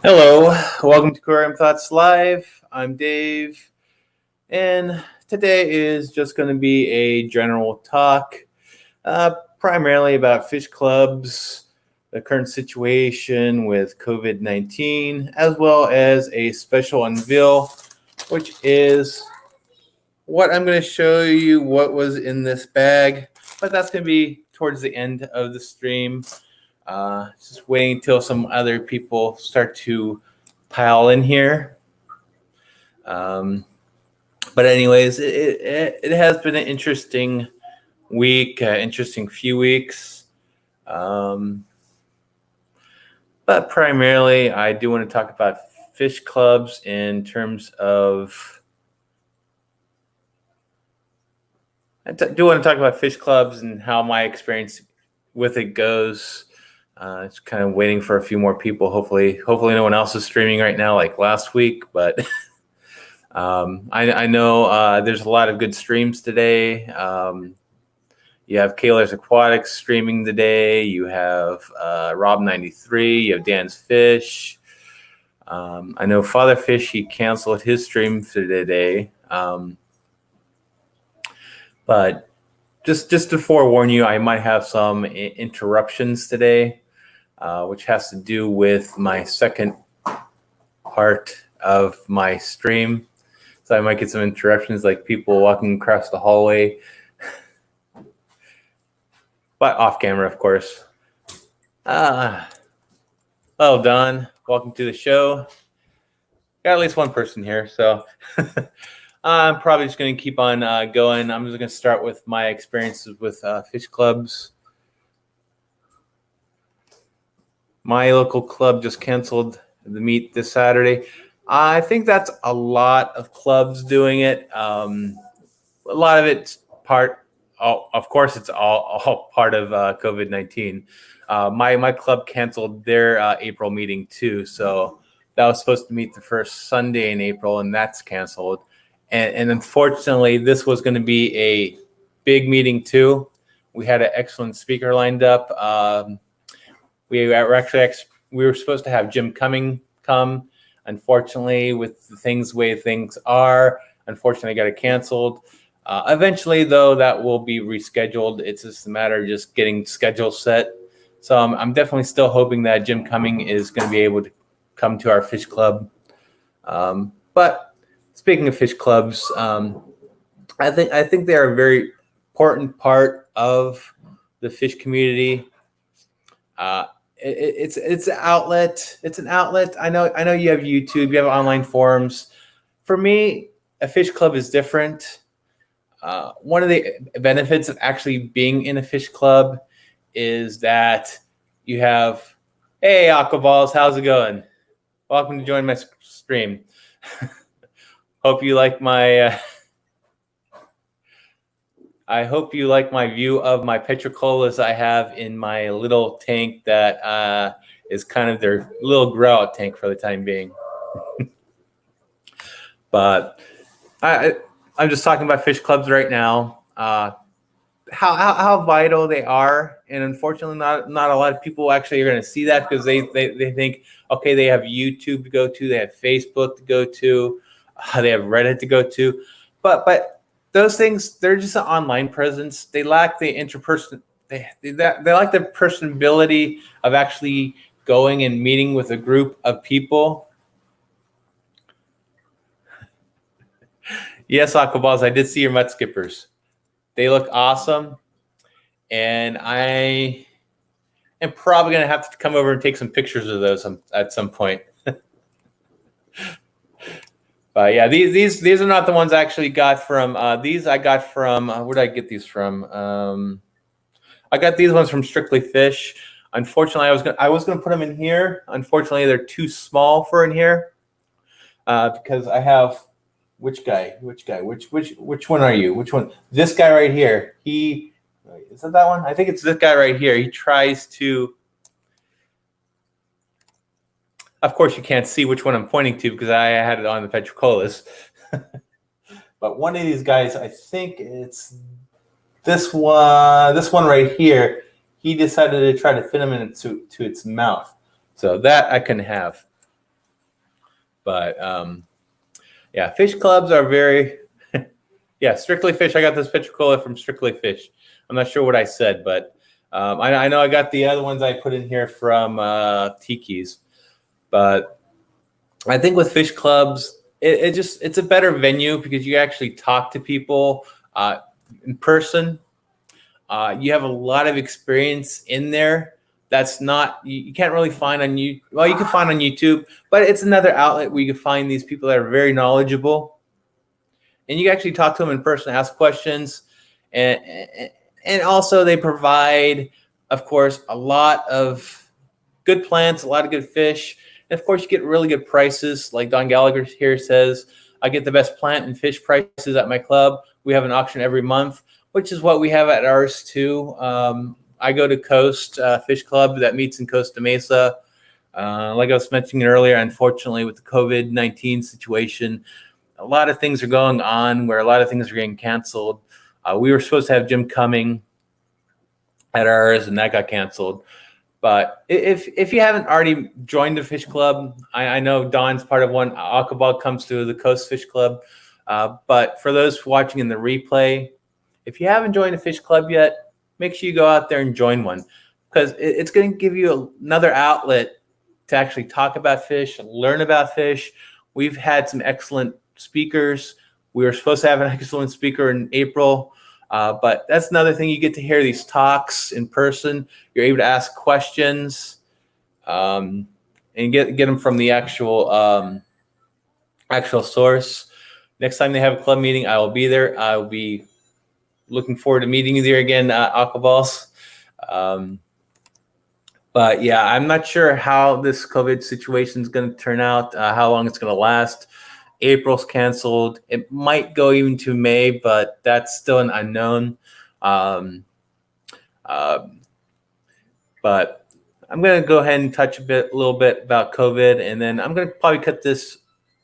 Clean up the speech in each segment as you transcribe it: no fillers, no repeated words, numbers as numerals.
Hello, welcome to Aquarium Thoughts Live. I'm Dave, and today is just going to be a general talk, primarily about fish clubs, the current situation with COVID-19, as well as a special unveil, which is what I'm going to show you what was in this bag, but that's going to be towards the end of the stream. Just waiting until some other people start to pile in here. But anyways, it has been an interesting week, interesting few weeks. But primarily, I do want to talk about fish clubs in terms of. Do want to talk about fish clubs and how my experience with it goes. It's kind of waiting for a few more people. Hopefully no one else is streaming right now like last week. But I know there's a lot of good streams today. You have Kaler's Aquatics streaming today. You have Rob93. You have Dan's Fish. I know Father Fish, he canceled his stream for today. But just to forewarn you, I might have some interruptions today, which has to do with my second part of my stream. So I might get some interruptions, like people walking across the hallway, but off camera, of course. Hello, Don. Welcome to the show. Got at least one person here, so I'm probably just going to keep on going. I'm just going to start with my experiences with fish clubs. My local club just canceled the meet this Saturday. I think that's a lot of clubs doing it. A lot of it's of course, it's all part of COVID-19. My club canceled their April meeting too. So that was supposed to meet the first Sunday in April, and that's canceled. And unfortunately, this was going to be a big meeting too. We had an excellent speaker lined up. We were supposed to have Jim Cumming come. Unfortunately, with the way things are, unfortunately, got it canceled. Eventually, though, that will be rescheduled. It's just a matter of just getting schedule set. So I'm definitely still hoping that Jim Cumming is going to be able to come to our fish club. But speaking of fish clubs, I think they are a very important part of the fish community. It's an outlet. It's an outlet. I know you have YouTube, you have online forums. For me, a fish club is different. One of the benefits of actually being in a fish club is that you have, hey, Aquaballs, how's it going? Welcome to join my stream. Hope you like my. I hope you like my view of my petricolas I have in my little tank that is kind of their little grow out tank for the time being. But I'm just talking about fish clubs right now. How vital they are, and unfortunately, not a lot of people actually are going to see that because they think, okay, they have YouTube to go to, they have Facebook to go to, they have Reddit to go to, but those things, they're just an online presence. They lack the interperson. They lack the personability of actually going and meeting with a group of people. Yes, Aquaballs, I did see your mud skippers. They look awesome, and I am probably going to have to come over and take some pictures of those at some point. But yeah, these are not the ones I actually got from. These I got from. Where did I get these from? I got these ones from Strictly Fish. Unfortunately, I was gonna put them in here. Unfortunately, they're too small for in here because I have. Which guy? Which one are you? Which one? This guy right here. Is that one? I think it's this guy right here. He tries to. Of course, you can't see which one I'm pointing to because I had it on the petricolas. But one of these guys, I think it's this one right here. He decided to try to fit him into its mouth. So that I can have. But yeah, fish clubs are very, yeah, Strictly Fish. I got this picture cola from Strictly Fish. I'm not sure what I said, but I know I got the other ones I put in here from Tiki's. But I think with fish clubs, it's a better venue because you actually talk to people in person. You have a lot of experience in there. That's not you can't really find on you. Well, you can find on YouTube, but it's another outlet where you can find these people that are very knowledgeable, and you can actually talk to them in person, ask questions, and and also they provide, of course, a lot of good plants, a lot of good fish, and of course you get really good prices. Like Don Gallagher here says, I get the best plant and fish prices at my club. We have an auction every month, which is what we have at ours too. I go to Coast Fish Club that meets in Costa Mesa. Like I was mentioning earlier, unfortunately, with the COVID-19 situation, a lot of things are going on where a lot of things are getting canceled. We were supposed to have Jim coming at ours, and that got canceled. But if you haven't already joined the fish club, I know Don's part of one. Aquaball comes to the Coast Fish Club. But for those watching in the replay, if you haven't joined a fish club yet, make sure you go out there and join one, because it's going to give you another outlet to actually talk about fish, learn about fish. We've had some excellent speakers. We were supposed to have an excellent speaker in April, but that's another thing. You get to hear these talks in person. You're able to ask questions and get them from the actual source. Next time they have a club meeting, I will be there. I will be looking forward to meeting you there again, Aquaballs. But yeah, I'm not sure how this COVID situation is going to turn out, how long it's going to last. April's canceled. It might go even to May, but that's still an unknown. But I'm going to go ahead and touch a little bit about COVID, and then I'm going to probably cut this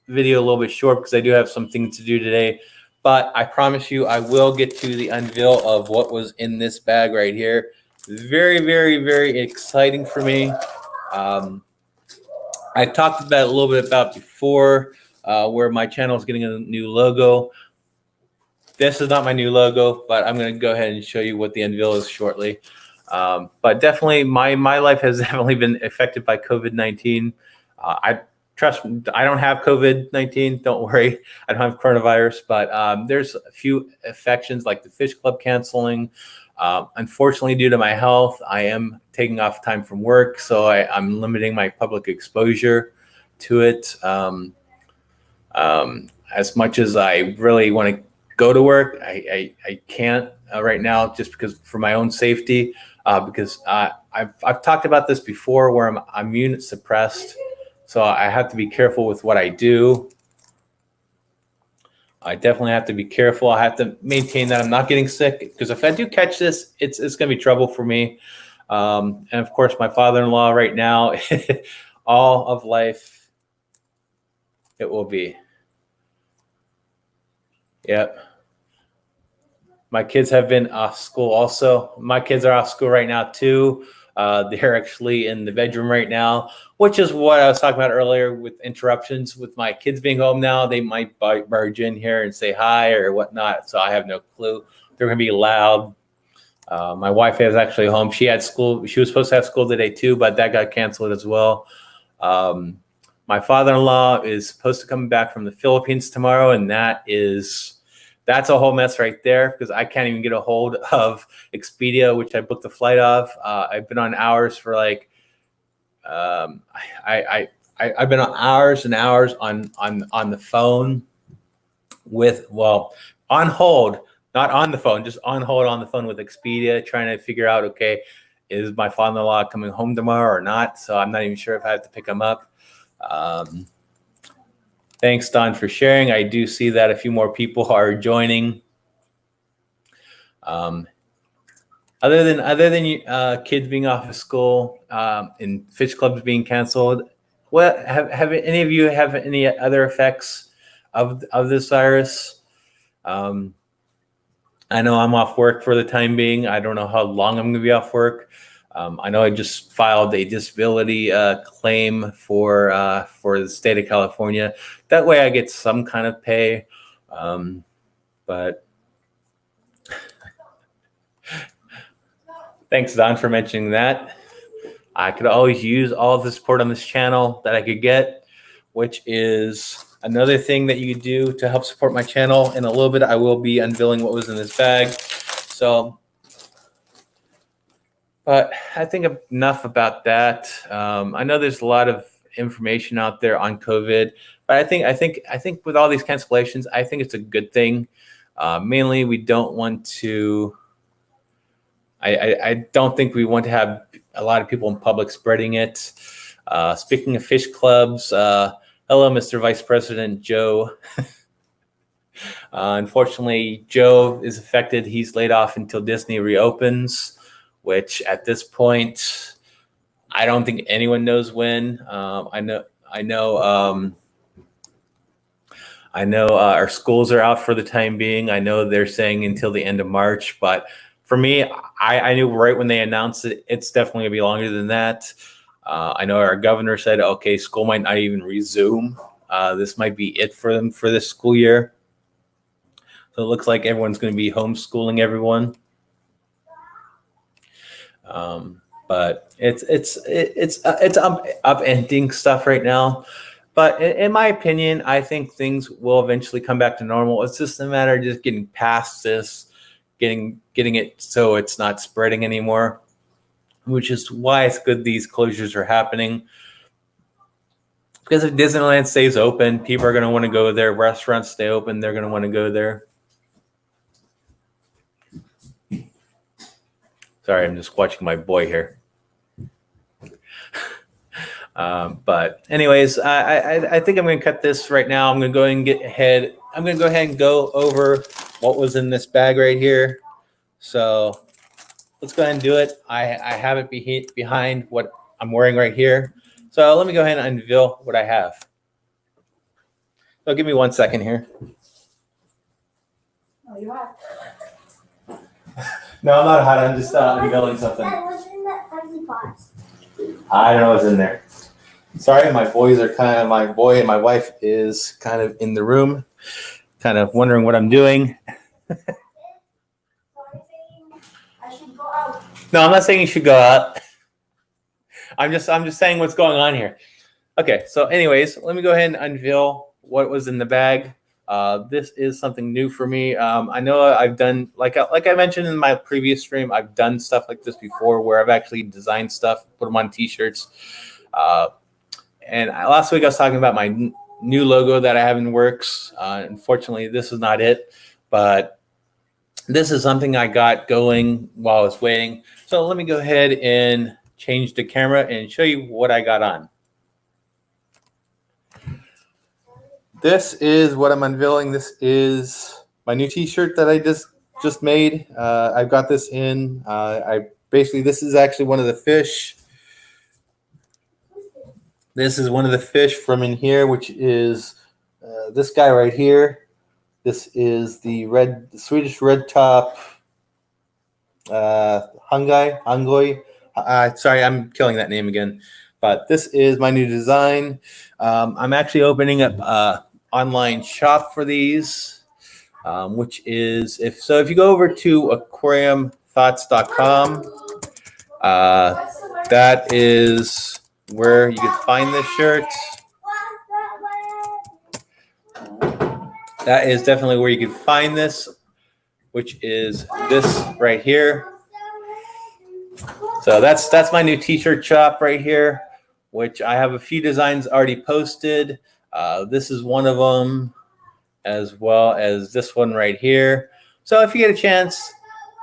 video a little bit short because I do have some things to do today. But I promise you, I will get to the unveil of what was in this bag right here. Very, very, very exciting for me. I talked about a little bit about before, where my channel is getting a new logo. This is not my new logo, but I'm going to go ahead and show you what the unveil is shortly. But definitely, my life has definitely been affected by COVID-19. I don't have COVID-19. Don't worry, I don't have coronavirus. But there's a few affections like the fish club canceling. Unfortunately, due to my health, I am taking off time from work, so I'm limiting my public exposure to it. As much as I really want to go to work, I can't right now, just because for my own safety. Because I've talked about this before, where I'm immune suppressed, so I have to be careful with what I do. I definitely have to be careful. I have to maintain that I'm not getting sick, because if I do catch this, it's going to be trouble for me. And of course, my father-in-law right now, all of life, it will be. Yep. My kids have been off school also. My kids are off school right now too. They're actually in the bedroom right now, which is what I was talking about earlier with interruptions. With my kids being home now, they might barge in here and say hi or whatnot. So I have no clue. They're going to be loud. My wife is actually home. She had school. She was supposed to have school today too, but that got canceled as well. My father-in-law is supposed to come back from the Philippines tomorrow, and that's a whole mess right there, because I can't even get a hold of Expedia, which I booked the flight of. I've been on hours for like, I've been on hours and hours on the phone on hold, not on the phone, just on hold on the phone with Expedia, trying to figure out, okay, is my father-in-law coming home tomorrow or not? So I'm not even sure if I have to pick him up. Thanks, Don, for sharing. I do see that a few more people are joining. Other than kids being off of school and fish clubs being canceled, what have any of you have any other effects of this virus? I know I'm off work for the time being. I don't know how long I'm going to be off work. I know I just filed a disability claim for the state of California. That way I get some kind of pay. But thanks, Don, for mentioning that. I could always use all of the support on this channel that I could get, which is another thing that you could do to help support my channel. In a little bit, I will be unveiling what was in this bag. So, but I think enough about that. I know there's a lot of information out there on COVID, but I think with all these cancellations, I think it's a good thing. Mainly, we don't want to. I don't think we want to have a lot of people in public spreading it. Speaking of fish clubs, hello, Mr. Vice President Joe. Unfortunately, Joe is affected. He's laid off until Disney reopens, which at this point, I don't think anyone knows when. I know our schools are out for the time being. I know they're saying until the end of March, but for me, I knew right when they announced it, it's definitely gonna be longer than that. I know our governor said, okay, school might not even resume. This might be it for them for this school year. So it looks like everyone's gonna be homeschooling everyone. But it's upending stuff right now. But in my opinion, I think things will eventually come back to normal. It's just a matter of just getting past this, getting it so it's not spreading anymore, which is why it's good these closures are happening. Because if Disneyland stays open, people are going to want to go there. Restaurants stay open, they're going to want to go there. Sorry, I'm just watching my boy here. But anyways, I think I'm going to cut this right now. I'm going to go ahead and get ahead. I'm going to go ahead and go over what was in this bag right here. So let's go ahead and do it. I have it behind what I'm wearing right here. So let me go ahead and unveil what I have. So give me 1 second here. Oh, you are? No, I'm not hot. I'm just unveiling something. What's in the empty box? I don't know what's in there. Sorry, my boy and my wife is kind of in the room, kind of wondering what I'm doing. So I'm saying I should go out. No, I'm not saying you should go out. I'm just saying what's going on here. Okay, so anyways, let me go ahead and unveil what was in the bag. This is something new for me. I know I've done, like I mentioned in my previous stream, I've done stuff like this before where I've actually designed stuff, put them on t-shirts. And last week I was talking about my new logo that I have in works. Unfortunately, this is not it, but this is something I got going while I was waiting. So let me go ahead and change the camera and show you what I got on. This is what I'm unveiling. This is my new t-shirt that I just made. I've got this in. This is actually one of the fish. This is one of the fish from in here, which is this guy right here. This is the Swedish red top hungoi. Sorry, I'm killing that name again. But this is my new design. I'm actually opening up an online shop for these, which is if you go over to aquariumthoughts.com, that is where you can find this shirt. That is definitely where you can find this, which is this right here. So that's my new t-shirt shop right here, which I have a few designs already posted. This is one of them, as well as this one right here. So if you get a chance,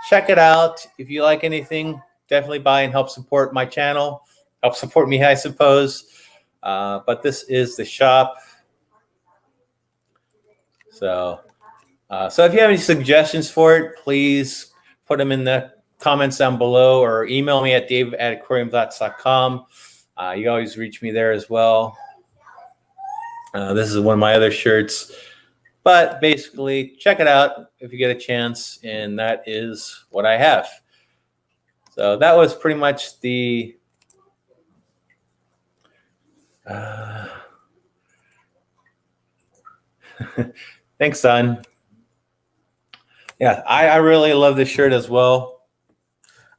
check it out. If you like anything, definitely buy and help support my channel. Help support me, I suppose. But this is the shop. So if you have any suggestions for it, please put them in the comments down below or email me at dave@aquariumthoughts.com. You can always reach me there as well. This is one of my other shirts. But basically, check it out if you get a chance, and that is what I have. So that was pretty much the thanks, son. Yeah, I really love this shirt as well.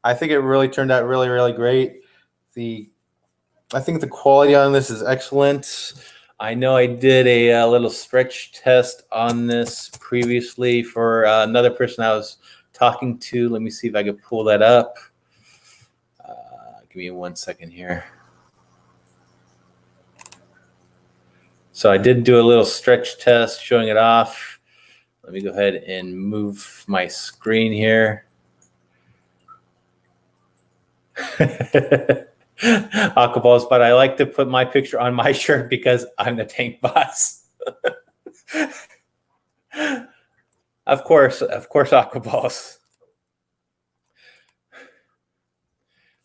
I think it really turned out really, really great. I think the quality on this is excellent. I know I did a little stretch test on this previously for another person I was talking to. Let me see if I can pull that up. Give me 1 second here. So I did do a little stretch test showing it off. Let me go ahead and move my screen here. Aquaballs, but I like to put my picture on my shirt because I'm the tank boss. Of course, Aquaballs.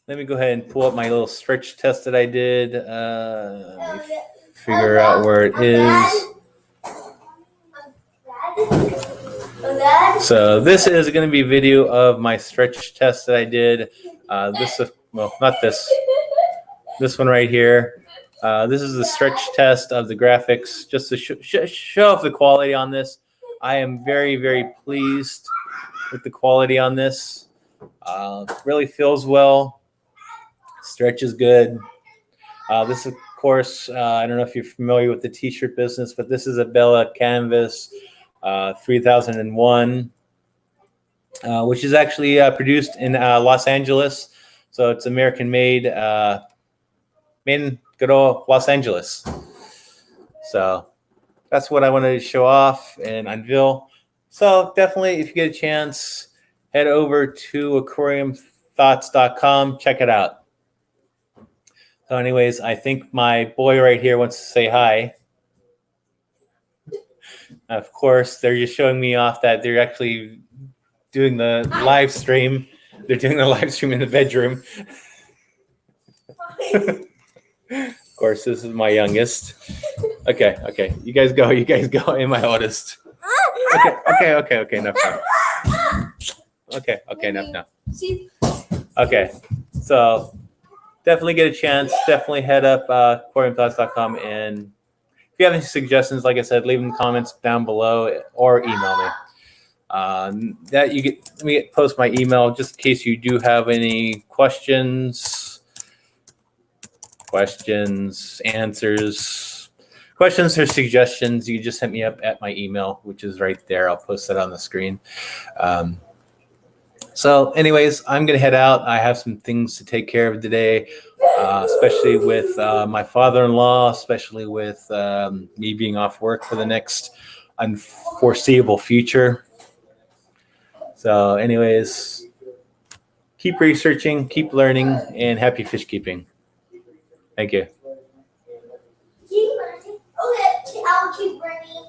Let me go ahead and pull up my little stretch test that I did. Let me figure out where it is. So this is going to be a video of my stretch test that I did. Well, not this. This one right here. This is the stretch test of the graphics, just to show off the quality on this. I am very, very pleased with the quality on this. Really feels well. Stretch is good. This, of course, I don't know if you're familiar with the t-shirt business, but this is a Bella Canvas 3001, which is actually produced in Los Angeles. So it's American made, made in good old Los Angeles. So that's what I wanted to show off and unveil. So definitely, if you get a chance, head over to aquariumthoughts.com. Check it out. So anyways, I think my boy right here wants to say hi. Of course, they're just showing me off that they're actually doing the live stream. They're doing the live stream in the bedroom. Of course, this is my youngest. Okay. You guys go. And my oldest. Okay. Enough now. Okay, enough now. Okay, so definitely get a chance. Definitely head up aquariumthoughts.com, and if you have any suggestions, like I said, leave them comments down below or email me. That you get. Let me post my email just in case you do have any questions, answers, questions or suggestions. You just hit me up at my email, which is right there. I'll post that on the screen. So anyways, I'm going to head out. I have some things to take care of today, especially with my father-in-law, especially with me being off work for the next unforeseeable future. So anyways, keep researching, keep learning, and happy fish keeping. Thank you. I'll keep running.